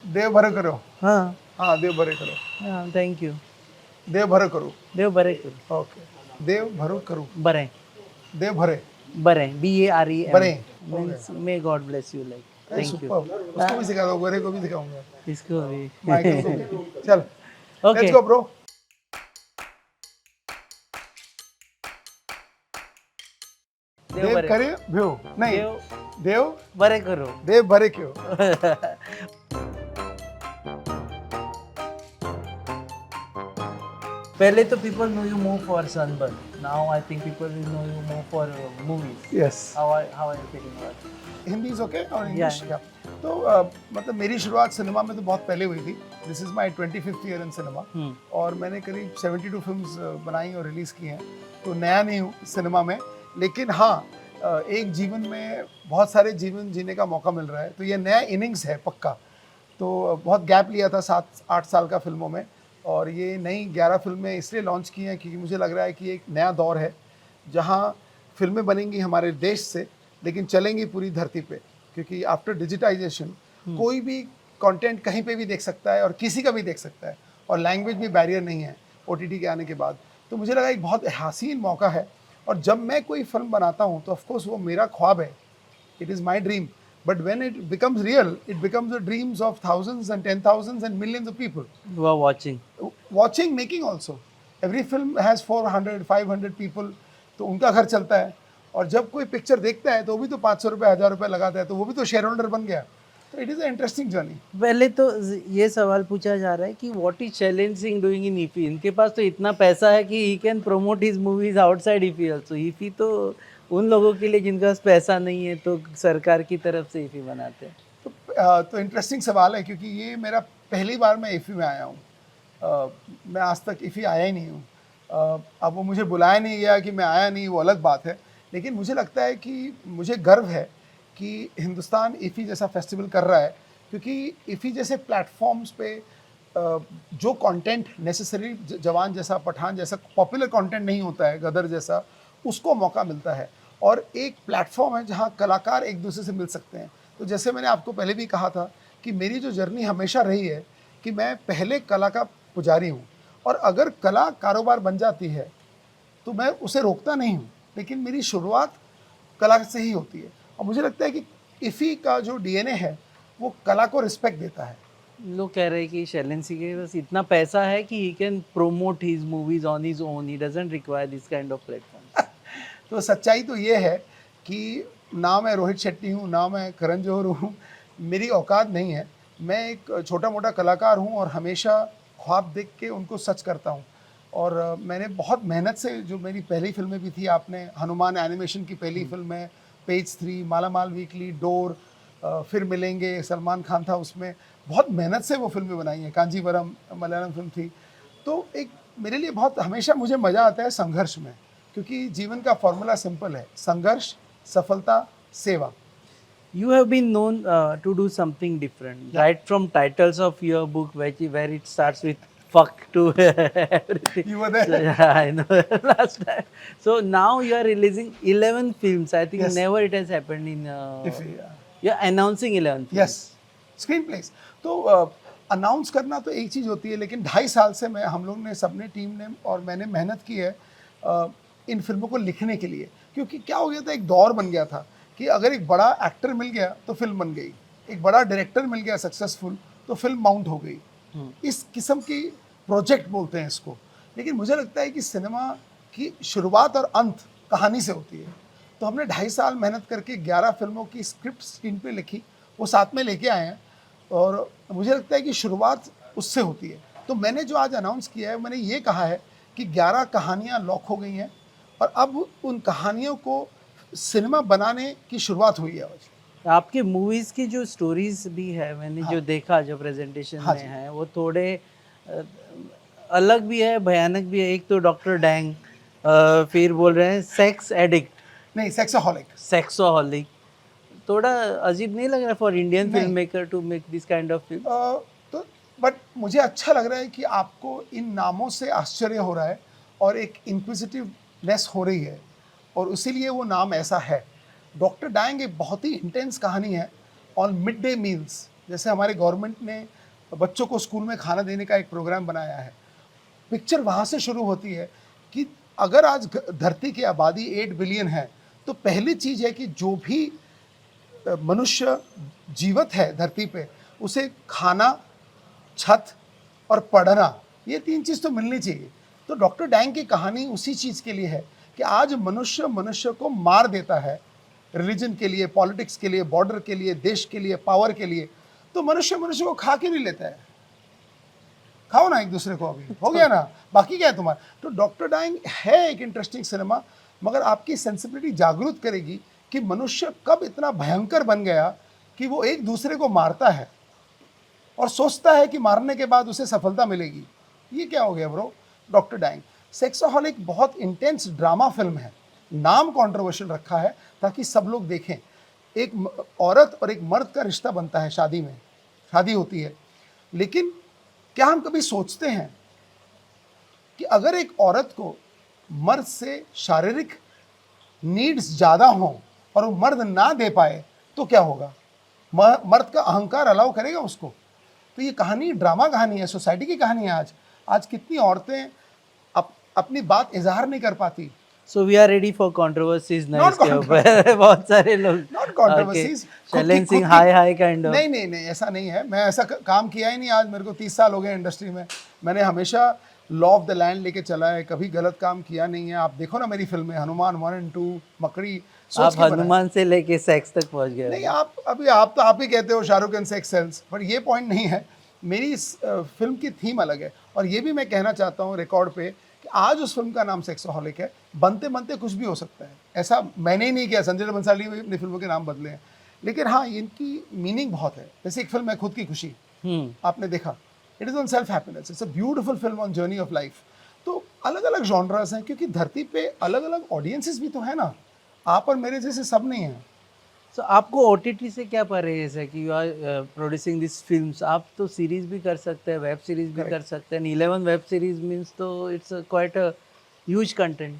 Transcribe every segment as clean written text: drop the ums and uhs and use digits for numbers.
देव भरे करो. हां हाँ, देव भरे करो. हां थँक्यू. देव भरे करो. देव बरे करू. ओके. देव भरो करो. बरे देव भरे. बरे BAREM बरे. Means may God bless you like. Thank you. Super. उसको भी सिखा दो, गोरे को भी सिखाऊंगा. इसको भी. माइकल को भी. चल. ओके. Let's go bro. देव देव बरे. करे भ्यो. नहीं. देव देव. बरे करो. देव भरे क्यों. पहले तो people know you more for Sunburn. Now I think people will know you more for movies. Yes. How are you feeling about it? Hindi is okay और इंग्लिश. Yeah. तो मतलब मेरी शुरुआत सिनेमा में तो बहुत पहले हुई थी. This is my 25th year in cinema. और मैंने करीब 72 फिल्म्स बनाई और रिलीज की हैं. तो नया नहीं हूँ सिनेमा में, लेकिन हाँ एक जीवन में बहुत सारे जीवन जीने का मौका मिल रहा है. तो ये नया इनिंग्स है पक्का. तो बहुत गैप लिया था 7-8 साल का फिल्मों में, और ये नई 11 फिल्में इसलिए लॉन्च की हैं क्योंकि मुझे लग रहा है कि एक नया दौर है जहाँ फिल्में बनेंगी हमारे देश से, लेकिन चलेंगी पूरी धरती पे. क्योंकि आफ्टर डिजिटाइजेशन कोई भी कंटेंट कहीं पे भी देख सकता है और किसी का भी देख सकता है, और लैंग्वेज भी बैरियर नहीं है OTT के आने के बाद. तो मुझे लगा एक बहुत हसीन मौका है. और जब मैं कोई फिल्म बनाता हूँ तो ऑफकोर्स वो मेरा ख्वाब है. It is my dream. But when it becomes real, it becomes the dreams of thousands and 10,000s and millions of people. You are watching. Watching, making also. Every film has 400, 500 people. तो उनका घर चलता है. और जब कोई picture देखता है तो वो भी तो 500 रुपये, 1000 रुपये लगाता है, तो वो भी तो शेयर होल्डर बन गया. तो it is a interesting journey. पहले तो ये सवाल पूछा जा रहा है कि what is Shailendra Singh doing in IFFI. इनके पास तो इतना पैसा है कि he can promote his movies outside IFFI also. IFFI तो उन लोगों के लिए जिनके पास पैसा नहीं है, तो सरकार की तरफ से ईफी बनाते हैं. तो इंटरेस्टिंग सवाल है, क्योंकि ये मेरा पहली बार मैं इफ़ी में आया हूँ. मैं आज तक इफ़ी आया ही नहीं हूँ. अब वो मुझे बुलाया नहीं गया कि मैं आया नहीं, वो अलग बात है. लेकिन मुझे लगता है कि मुझे गर्व है कि हिंदुस्तान इफ़ी जैसा फेस्टिवल कर रहा है, क्योंकि इफ़ी जैसे प्लेटफॉर्म्स पे जो कंटेंट नेसेसरी जवान जैसा, पठान जैसा पॉपुलर कंटेंट नहीं होता है, गदर जैसा, उसको मौका मिलता है. और एक प्लेटफॉर्म है जहाँ कलाकार एक दूसरे से मिल सकते हैं. तो जैसे मैंने आपको पहले भी कहा था कि मेरी जो जर्नी हमेशा रही है कि मैं पहले कला का पुजारी हूँ, और अगर कला कारोबार बन जाती है तो मैं उसे रोकता नहीं हूँ, लेकिन मेरी शुरुआत कला से ही होती है. और मुझे लगता है कि इफ़ी का जो DNA है वो कला को रिस्पेक्ट देता है. लोग कह रहे हैं कि शैलेंद्र सिंह के पास इतना पैसा है कि he can promote his movies on his own. He doesn't require this kind of platform. तो सच्चाई तो ये है कि ना मैं रोहित शेट्टी हूँ, ना मैं करण जौहर हूँ. मेरी औकात नहीं है. मैं एक छोटा मोटा कलाकार हूँ और हमेशा ख्वाब देख के उनको सच करता हूँ. और मैंने बहुत मेहनत से, जो मेरी पहली फिल्में भी थी, आपने हनुमान एनिमेशन की पहली फिल्म है, पेज 3, मालामाल वीकली, डोर, फिर मिलेंगे, सलमान खान था उसमें. बहुत मेहनत से वो फिल्में बनाई हैं. कांजीवरम मलयालम फिल्म थी. तो एक मेरे लिए बहुत हमेशा मुझे मज़ा आता है संघर्ष में, क्योंकि जीवन का फॉर्मूला सिंपल है: संघर्ष, सफलता, सेवा. You have been known to do something different, right from titles of your book, where it starts with fuck to everything. You were there. So, yeah, I know. Last time. So now you are releasing 11 films. I think Yes. never it has happened in. If You're announcing 11 films. Yes, screen place. तो announce करना तो एक चीज़ होती है, लेकिन 2.5 साल से हम लोग ने, सबने, टीम ने और मैंने मेहनत की है इन फिल्मों को लिखने के लिए. क्योंकि क्या हो गया था, एक दौर बन गया था कि अगर एक बड़ा एक्टर मिल गया तो फिल्म बन गई, एक बड़ा डायरेक्टर मिल गया सक्सेसफुल तो फिल्म माउंट हो गई. इस किस्म की प्रोजेक्ट बोलते हैं इसको. लेकिन मुझे लगता है कि सिनेमा की शुरुआत और अंत कहानी से होती है. तो हमने 2.5 साल मेहनत करके 11 फिल्मों की स्क्रिप्ट स्क्रीन पे लिखी, वो साथ में लेके आए हैं. और मुझे लगता है कि शुरुआत उससे होती है. तो मैंने जो आज अनाउंस किया है, मैंने ये कहा है कि 11 कहानियाँ लॉक हो गई हैं, और अब उन कहानियों को सिनेमा बनाने की शुरुआत हुई है आज. आपके मूवीज की जो स्टोरीज भी है, मैंने जो देखा, जो प्रेजेंटेशन में है, वो थोड़े अलग भी है, भयानक भी है. एक तो डॉक्टर डैंग, फिर बोल रहे हैं सेक्स एडिक्ट, नहीं, सेक्सोहॉलिक. सेक्सोहॉलिक. थोड़ा अजीब नहीं लग रहा फॉर इंडियन नहीं. Film maker to make this kind of film? तो बट मुझे अच्छा लग रहा है कि आपको इन नामों से आश्चर्य हो रहा है और एक इंक्विजिटिवनेस हो रही है, और इसीलिए वो नाम ऐसा है. डॉक्टर डैंग एक बहुत ही इंटेंस कहानी है ऑन मिड डे मील्स. जैसे हमारे गवर्नमेंट ने बच्चों को स्कूल में खाना देने का एक प्रोग्राम बनाया है। पिक्चर वहाँ से शुरू होती है कि अगर आज धरती की आबादी 8 बिलियन है, तो पहली चीज़ है कि जो भी मनुष्य जीवित है धरती पे, उसे खाना, छत और पढ़ना, ये 3 चीज़ तो मिलनी चाहिए। तो डॉक्टर डैंग की कहानी उसी चीज़ के लिए है कि आज मनुष्य को मार देता है, रिलीजन के लिए, पॉलिटिक्स के लिए, बॉर्डर के लिए, देश के लिए, पावर के लिए। तो मनुष्य को खा के नहीं लेता है। खाओ ना एक दूसरे को, अभी हो गया ना, बाकी क्या है तुम्हारा। तो डॉक्टर डैंग है एक इंटरेस्टिंग सिनेमा, मगर आपकी सेंसिबिलिटी जागरूक करेगी कि मनुष्य कब इतना भयंकर बन गया कि वो एक दूसरे को मारता है और सोचता है कि मारने के बाद उसे सफलता मिलेगी। ये क्या हो गया ब्रो। डॉक्टर डैंग सेक्सोहॉलिक बहुत इंटेंस ड्रामा फिल्म है, नाम कंट्रोवर्शियल रखा है ताकि सब लोग देखें। एक औरत और एक मर्द का रिश्ता बनता है, शादी में शादी होती है, लेकिन क्या हम कभी सोचते हैं कि अगर एक औरत को मर्द से शारीरिक नीड्स ज़्यादा हों और वो मर्द ना दे पाए तो क्या होगा। मर्द का अहंकार अलाउ करेगा उसको। तो ये कहानी ड्रामा कहानी है, सोसाइटी की कहानी है। आज कितनी औरतें अपनी बात इजहार नहीं कर पाती। So we are ready for controversies ना इसके ऊपर। बहुत सारे लोग not controversies, challenging high kind of. नहीं ऐसा नहीं है। मैं ऐसा काम किया ही नहीं। आज मेरे को 30 साल हो गए इंडस्ट्री में। मैंने हमेशा लॉ ऑफ द लैंड लेके चला है, कभी गलत काम किया नहीं है। आप देखो ना मेरी फिल्में, हनुमान 1 और 2, मकड़ी, आप हनुमान से लेके सेक्स तक पहुंच गए। नहीं, आप ही कहते हो शाहरुख एंड सेक्स सेल्स, पर ये पॉइंट नहीं है। मेरी इस फिल्म की थीम अलग है। और ये भी मैं कहना चाहता हूँ रिकॉर्ड पे कि आज उस फिल्म का नाम सेक्सोहॉलिक है, बनते बनते कुछ भी हो सकता है। ऐसा मैंने ही नहीं किया, संजय बंसाली ने अपनी फिल्मों के नाम बदले हैं, लेकिन हाँ इनकी मीनिंग बहुत है। जैसे एक फिल्म है खुद की खुशी, आपने देखा, it is on self happiness, it's a beautiful film on journey of life. तो अलग अलग जॉनरास हैं, क्योंकि धरती पे अलग अलग ऑडियंसेस भी तो है ना, आप और मेरे जैसे सब नहीं हैं। सो आपको OTT से क्या परहेज है कि you are producing this films? आप तो सीरीज भी कर सकते हैं, वेब सीरीज भी कर सकते हैं। 11 वेब सीरीज मीन्स तो it's quite a huge content.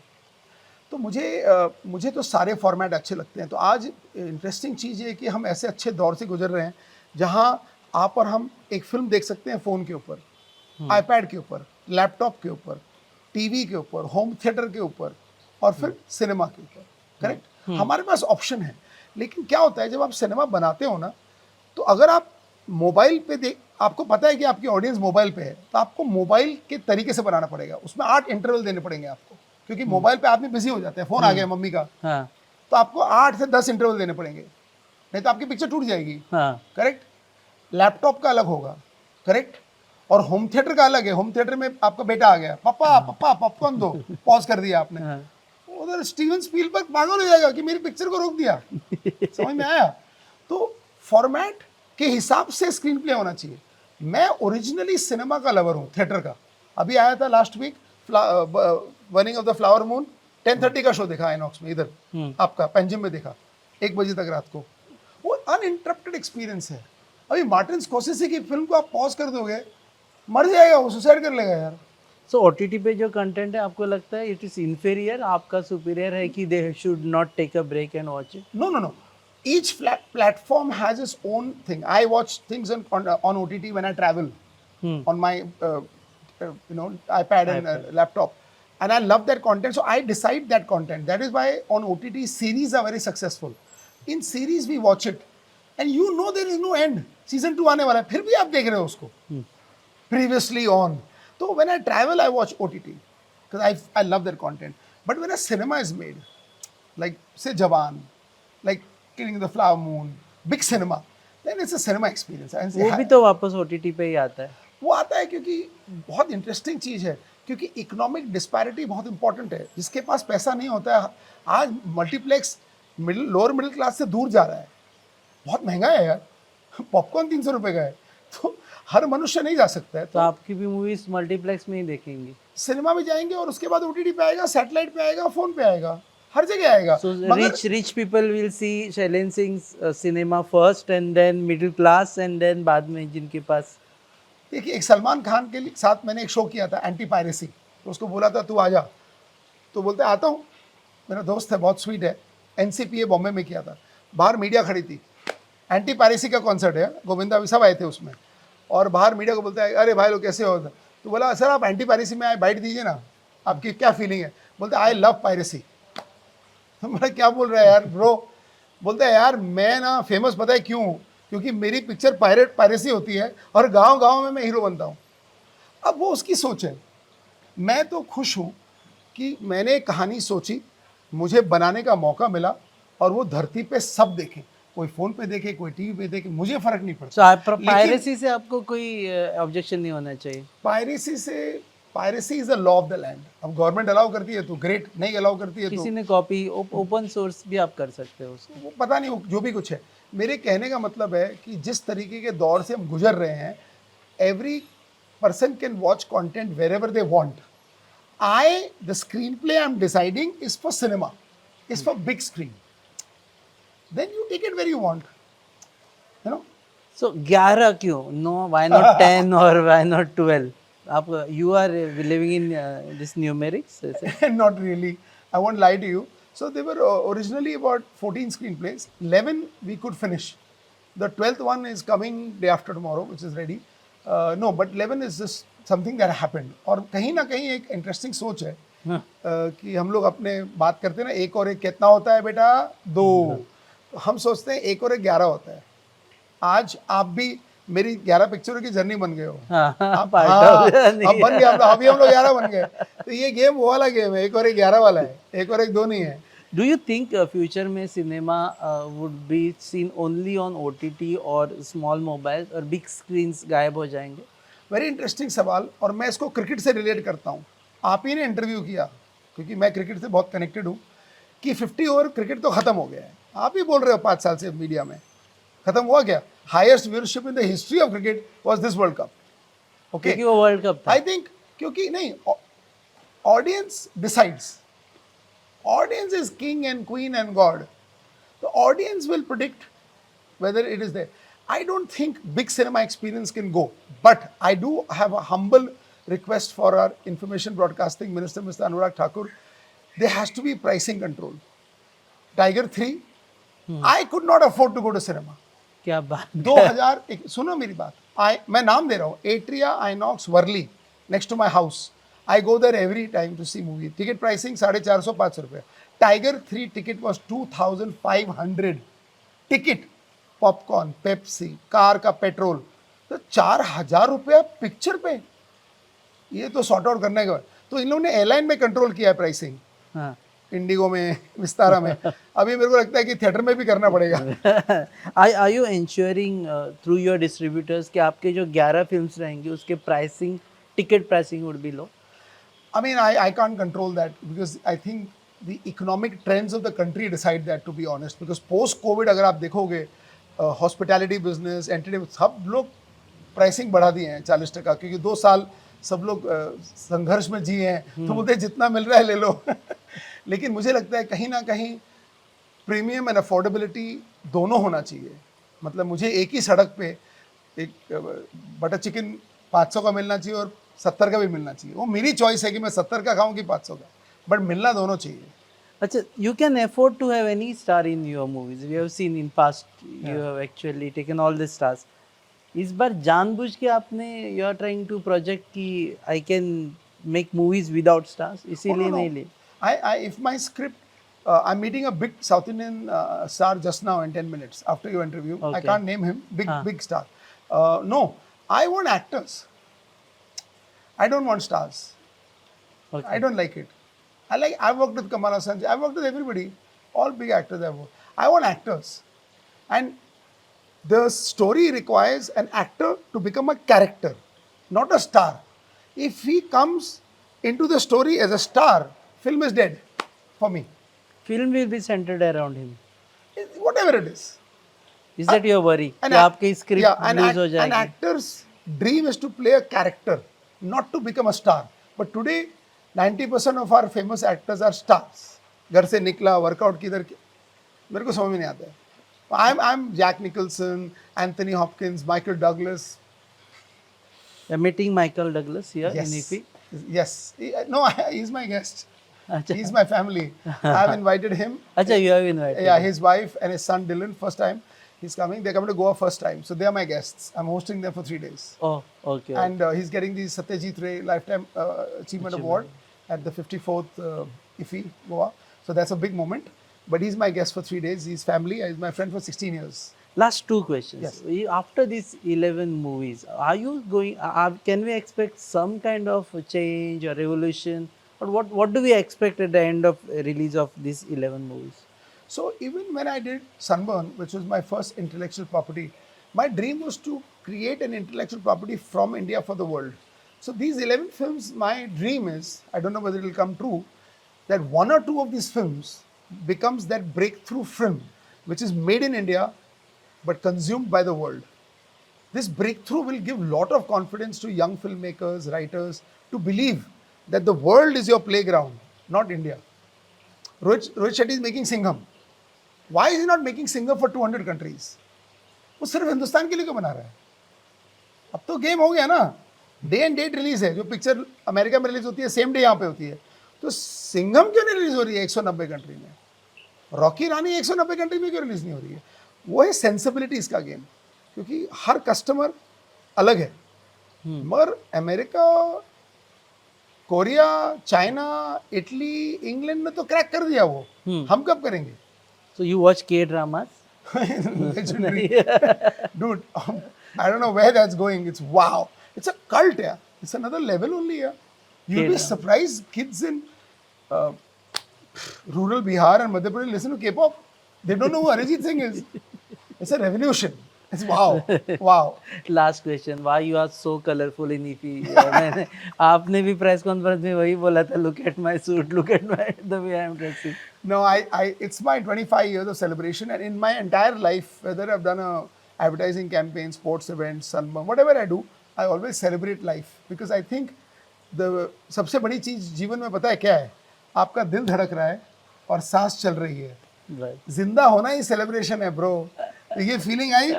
तो मुझे तो सारे फॉर्मेट अच्छे लगते हैं। तो आज इंटरेस्टिंग चीज़ ये है कि हम ऐसे अच्छे दौर से गुजर रहे हैं जहाँ आप और हम एक फिल्म देख सकते हैं फ़ोन के ऊपर, आईपैड के ऊपर, लैपटॉप के ऊपर, टीवी के ऊपर, होम थिएटर के ऊपर, और फिर सिनेमा के ऊपर। करेक्ट, हमारे पास ऑप्शन है। लेकिन क्या होता है जब आप सिनेमा बनाते हो ना, तो अगर आप मोबाइल पे आपको पता है कि आपकी ऑडियंस मोबाइल पे है, तो आपको मोबाइल के तरीके से बनाना पड़ेगा। उसमें 8 इंटरवल देने पड़ेंगे आपको, क्योंकि मोबाइल पे आदमी बिजी हो जाते हैं, फ़ोन आ गया मम्मी का, हाँ, तो आपको 8 से 10 इंटरवल देने पड़ेंगे, नहीं तो आपकी पिक्चर टूट जाएगी। हाँ, करेक्ट। लैपटॉप का अलग होगा, करेक्ट, और होम थिएटर का अलग है। होम थिएटर में आपका बेटा आ गया, पापा पापा पॉपकॉर्न दो, पॉज कर दिया आपने, हाँ। उधर स्टीवन स्पीलबर्ग पागल हो जाएगा कि मेरी पिक्चर को रोक दिया। समझ में आया। तो फॉर्मेट के हिसाब से स्क्रीन प्ले होना चाहिए। मैं ओरिजिनली सिनेमा का लवर हूँ, थिएटर का। अभी आया था last week burning of the flower moon, 10:30 का शो देखा आइनॉक्स में, इधर आपका पेंजिम में देखा, 1 बजे तक रात को। वो अनइंटरप्टेड एक्सपीरियंस है। अभी मार्टिन स्कॉर्सेज़ी की फिल्म को आप पॉज कर दोगे, मर जाएगा वो, सुसाइड कर लेगा यार। सो OTT पे जो कंटेंट है आपको लगता है इट इज इन्फीरियर, आपका सुपीरियर है कि they should not take a break and watch it? No. Each platform has its own thing. I watch things on OTT when I travel on my iPad and laptop, and I love that content. So I decide that content. That is why on OTT series are very successful. In series we watch it, and you know there is no end. Season 2 आने वाला है, फिर भी आप देख रहे हो उसको. Previously on. So when I travel, I watch OTT because I love their content. But when a cinema is made, like say Jawan, like Killing the Flower Moon, big cinema, then it's a cinema experience. वो भी तो वापस OTT पे ही आता है। वो आता है क्योंकि बहुत इंटरेस्टिंग चीज़ है, क्योंकि इकोनॉमिक डिस्पैरिटी बहुत इंपॉर्टेंट है। जिसके पास पैसा नहीं होता है, आज मल्टीप्लेक्स लोअर मिडिल क्लास से दूर जा रहा है। बहुत महंगा है यार, पॉपकॉर्न 300 रुपये का है, तो हर मनुष्य नहीं जा सकता है। तो आपकी भी मूवीज मल्टीप्लेक्स में ही देखेंगे, सिनेमा में जाएंगे और उसके बाद OTT पे आएगा, सैटेलाइट पे आएगा, फोन पे आएगा, हर जगह आएगा। So rich people will see Shailen Singh cinema first and then middle class and then बाद में जिनके पास। देखिए, एक सलमान खान के साथ मैंने एक शो किया था, एंटी पायरेसी। तो उसको बोला था तू आ जा, तो बोलते आता हूँ। मेरा दोस्त है, बहुत स्वीट है, NCPA बॉम्बे में किया था। बाहर मीडिया खड़ी थी, एंटी पायरेसी का कॉन्सर्ट है, गोविंदा भी सब आए थे उसमें। और बाहर मीडिया को बोलता है अरे भाई लोग कैसे हो, तो बोला सर आप एंटी पायरेसी में आए बाइट दीजिए ना, आपकी क्या फीलिंग है, बोलते आई लव पायरेसी। मैं क्या बोल रहा है यार ब्रो, बोलता है यार मैं ना फेमस पता है क्यों, क्योंकि मेरी पिक्चर पायरेसी होती है और गांव गांव में मैं हीरो बनता हूँ। अब वो उसकी सोच है, मैं तो खुश हूँ कि मैंने एक कहानी सोची, मुझे बनाने का मौका मिला और वो धरती पे सब देखें, कोई फ़ोन पे देखे, कोई टीवी पे देखे, मुझे फ़र्क नहीं पड़ता। पायरेसी से आपको कोई ऑब्जेक्शन नहीं होना चाहिए? Piracy is the law of the land. अब गवर्नमेंट अलाउ करती है तो ग्रेट, नहीं अलाउ करती है तो किसी ने कॉपी ओपन सोर्स भी आप कर सकते हो उसको। वो पता नहीं, जो भी कुछ है। मेरे कहने का मतलब है कि जिस तरीके के दौर से हम गुजर रहे हैं, every person can watch content wherever they want. The screenplay I'm deciding is for cinema, is for big screen. Then you take it where you want, you know. So 11 क्यों? No, why not 10 or why not 12? आप you are living in this numerics? Not really. I won't lie to you. So they were originally about 14 screenplays. 11 we could finish. The 12th one is coming day after tomorrow, which is ready. No, but 11 is just something that happened. और कहीं ना कहीं एक interesting सोच है कि हम लोग अपने बात करते हैं ना, एक और एक कितना होता है बेटा, 2। तो हम सोचते हैं एक और एक 11 होता है। आज आप भी मेरी 11 पिक्चरों की जर्नी बन गए हो। अब बन गया, अभी हम लोग 11 बन गए। तो ये गेम वो वाला गेम है, एक और एक 11 वाला है, एक और एक 2 नहीं है। Do you think future में cinema would be seen only on OTT और small mobiles और big screens गायब हो जाएंगे? वेरी इंटरेस्टिंग सवाल, और मैं इसको क्रिकेट से रिलेट करता हूँ। आप ही ने इंटरव्यू किया, क्योंकि मैं क्रिकेट से बहुत कनेक्टेड हूँ, कि 50 ओवर क्रिकेट तो खत्म हो गया है। आप ही बोल रहे हो 5 साल से मीडिया में, खत्म हुआ क्या? Highest viewership in the history of cricket was this world cup. Okay, क्योंकि वो वर्ल्ड कप था। आई थिंक क्योंकि नहीं, audience decides. Audience is king and queen and God. The audience will predict whether it is there. I don't think big cinema experience can go, but I do have a humble request for our information broadcasting minister, Mr. Anurag Thakur. There has to be pricing control. Tiger 3, I could not afford to go to cinema. क्या बात? 2001, सुनो मेरी बात, मैं नाम दे रहा हूँ, Atria Inox Worli, next to my house. I go there every time to see movie. Ticket pricing 450-500 रुपये. Tiger 3 ticket was 2,500. Ticket, popcorn, Pepsi, car का पेट्रोल, तो 4,000 रुपया पिक्चर पे। ये तो सॉर्ट आउट करने के बाद तो इन लोगों ने एयरलाइन में कंट्रोल किया है प्राइसिंग। हाँ। इंडिगो में, विस्तारा में। अभी मेरे को लगता है कि थिएटर में भी करना पड़ेगा। Are you ensuring through your distributors कि आपके जो 11 फिल्म्स रहेंगी उसके pricing, ticket pricing would be low? I mean, I can't control that because I think the economic trends of the country decide that, to be honest. Because post-COVID अगर आप देखोगे, hospitality business, entertainment, सब लोग pricing बढ़ा दिए हैं 40%, क्योंकि 2 साल सब लोग संघर्ष में जिए हैं, तो बोलते हैं जितना मिल रहा है ले लो। लेकिन मुझे लगता है कहीं ना कहीं प्रीमियम एंड अफोर्डेबिलिटी दोनों होना चाहिए। मतलब मुझे एक ही सड़क पे एक बटर चिकन 500 का मिलना चाहिए और 70 का भी मिलना चाहिए। वो मेरी चॉइस है कि मैं 70 का खाऊं कि 500 का, बट मिलना दोनों चाहिए। अच्छा, you can afford to have any star in your movies. We have seen in past you have actually taken all the stars. इस बार जानबूझ के आपने you are trying to project कि I can make movies without stars, इसीलिए नहीं ले? If my script, I'm meeting a big South Indian star just now in 10 minutes after your interview. I Okay. can't name him, big star. No, I want actors. I don't want stars. Okay. I don't like it. I've worked with Kamal Hassan. I've worked with everybody, all big actors I've worked. I want actors. And the story requires an actor to become a character, not a star. If he comes into the story as a star, film is dead for me. Film will be centered around him. Whatever it is. Is that your worry? कि आपकी script lose हो जाएगी? An actor's dream is to play a character, not to become a star. But today, 90% of our famous actors are stars. घर से निकला, workout किधर, मेरे को समझ में नहीं आता है। I'm Jack Nicholson, Anthony Hopkins, Michael Douglas. You're meeting Michael Douglas here Yes. in IFFI? Yes. No, he's my guest. अच्छा, He's my family. I've invited him. अच्छा, you have invited. Yeah, his wife and his son Dylan, first time. He's coming. They're coming to Goa first time. So they are my guests. I'm hosting them for 3 days. Oh, okay. And he's getting the Satyajit Ray Lifetime Achievement Award at the 54th IFFI Goa. So that's a big moment. But he's my guest for 3 days. He's family. He's my friend for 16 years. Last two questions. Yes. After these 11 movies, are you going? Can we expect some kind of a change or revolution, or what do we expect at the end of release of these 11 movies? So even when I did Sunburn, which was my first intellectual property, my dream was to create an intellectual property from India for the world. So these 11 films, my dream is, I don't know whether it will come true, that one or two of these films becomes that breakthrough film, which is made in India, but consumed by the world. This breakthrough will give lot of confidence to young filmmakers, writers, to believe that the world is your playground, not India. Rohit Shetty is making Singham. Why is he not making Singham for 200 countries? वो सिर्फ हिंदुस्तान के लिए क्यों बना रहा है? अब तो गेम हो गया ना, डे एंड डेट रिलीज है. जो पिक्चर अमेरिका में रिलीज होती है सेम डे यहाँ पे होती है. तो सिंघम क्यों नहीं रिलीज हो रही है 190 कंट्री में? रॉकी रानी 190 कंट्री में क्यों रिलीज नहीं हो रही है? वो है सेंसिबिलिटीज का गेम, क्योंकि हर कस्टमर अलग है. मगर America, Korea, China, Italy, England में तो क्रैक कर दिया वो. हम कब करेंगे? So you watch K-dramas? Legendary. Dude, I don't know where that's going. It's wow. It's a cult, yeah. It's another level only, yeah. You'll be surprised, kids in rural Bihar and Madhya Pradesh listen to K-pop. They don't know who Arijit Singh is. It's a revolution. It's wow. Wow. Last question. Why you are so colorful in IFFI? आपने भी press conference में वही बोला था. Look at my suit. Look at my the way I am dressing. No, it's my 25 years of celebration, and in my entire life, whether I've done a advertising campaign, sports events, sunburn, whatever I do, I always celebrate life, because I think the सबसे बड़ी चीज जीवन में पता है क्या है? आपका दिल धड़क रहा है और सांस चल रही है. Right. जिंदा होना ही सेलिब्रेशन है ब्रो. ये फीलिंग आई,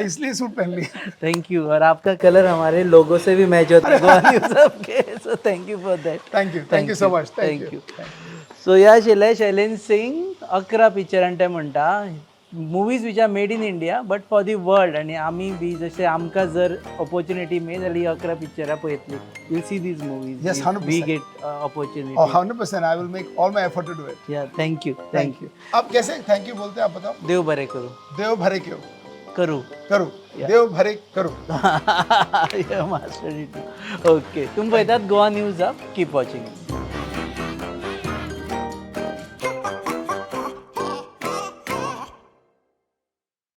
इसलिए सूट पहन ली. Thank you. और आपका कलर हमारे लोगो से भी मैच होता है गोवा न्यूज़ सबके. So thank you for that. Thank you so much. Thank you. So या आशिल्ले शैलेंद्र सिंग 11 पिक्चरांटे म्हणटा movies which are made in India but for the world. आनी आमी बी जशें आमकां जर ऑपॉर्च्युनिटी मेळ्ळी जाल्यार 11 पिक्चरां पळयतली. Will see these movies. Yes, 100%. We get opportunity. Oh, 100%. I will make all my effort to do it. या थैंक यू. Thank you. आप कैसे थैंक यू बोलते हैं, आप बताओ. देव बरे करू. देव भरे क्यों करू. करू. देव भरे करू. मास्टर. ओके. तुम पळयतात गोवा न्यूज. Keep watching.